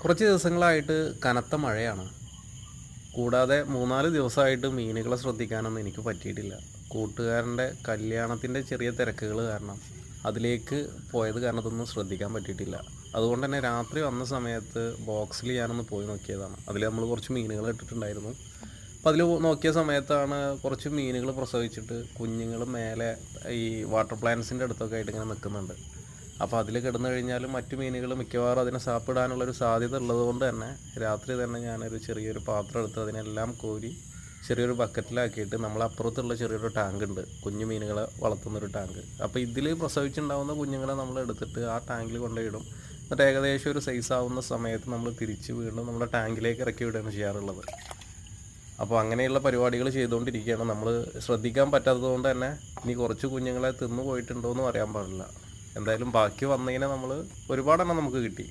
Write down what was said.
കുറച്ച് ദിവസങ്ങളായിട്ട് കനത്ത മഴയാണ്. കൂടാതെ 3-4 ദിവസമായിട്ട് മീനുകളെ ശ്രദ്ധിക്കാനൊന്നും എനിക്ക് പറ്റിയിട്ടില്ല. കൂട്ടുകാരൻ്റെ കല്യാണത്തിൻ്റെ ചെറിയ തിരക്കുകൾ കാരണം അതിലേക്ക് പോയത് കാരണം ഇതൊന്നും ശ്രദ്ധിക്കാൻ പറ്റിയിട്ടില്ല. അതുകൊണ്ട് തന്നെ രാത്രി വന്ന സമയത്ത് ബോക്സിൽ ഞാനൊന്ന് പോയി നോക്കിയതാണ്. അതിൽ നമ്മൾ കുറച്ച് മീനുകൾ ഇട്ടിട്ടുണ്ടായിരുന്നു. അപ്പോൾ അതിൽ നോക്കിയ സമയത്താണ് കുറച്ച് മീനുകൾ പ്രസവിച്ചിട്ട് കുഞ്ഞുങ്ങൾ മേലെ ഈ വാട്ടർ പ്ലാന്റ്സിൻ്റെ അടുത്തൊക്കെ ആയിട്ട് ഇങ്ങനെ നിൽക്കുന്നുണ്ട്. അപ്പോൾ അതിൽ കിടന്നു കഴിഞ്ഞാൽ മറ്റു മീനുകൾ മിക്കവാറും അതിനെ സാപ്പിടാനുള്ളൊരു സാധ്യത ഉള്ളതുകൊണ്ട് തന്നെ രാത്രി തന്നെ ഞാനൊരു ചെറിയൊരു പാത്രം എടുത്ത് അതിനെല്ലാം കോരി ചെറിയൊരു ബക്കറ്റിലാക്കിയിട്ട് നമ്മളപ്പുറത്തുള്ള ചെറിയൊരു ടാങ്ക് ഉണ്ട്, കുഞ്ഞു മീനുകളെ വളർത്തുന്നൊരു ടാങ്ക്. അപ്പോൾ ഇതിൽ പ്രസവിച്ചുണ്ടാകുന്ന കുഞ്ഞുങ്ങളെ നമ്മൾ എടുത്തിട്ട് ആ ടാങ്കിൽ കൊണ്ടുപോയിടും. എന്നിട്ട് ഏകദേശം ഒരു സൈസ് ആവുന്ന സമയത്ത് നമ്മൾ തിരിച്ച് വീണ്ടും നമ്മുടെ ടാങ്കിലേക്ക് ഇറക്കി വിടുകയാണ് ചെയ്യാറുള്ളത്. അപ്പോൾ അങ്ങനെയുള്ള പരിപാടികൾ ചെയ്തുകൊണ്ടിരിക്കുകയാണ്. നമ്മൾ ശ്രദ്ധിക്കാൻ പറ്റാത്തത് കൊണ്ട് തന്നെ ഇനി കുറച്ച് കുഞ്ഞുങ്ങളെ തിന്നു പോയിട്ടുണ്ടോ എന്നും അറിയാൻ പാടില്ല. എന്തായാലും ബാക്കി വന്നതിനെ നമ്മൾ ഒരുപാടെണ്ണം നമുക്ക് കിട്ടി.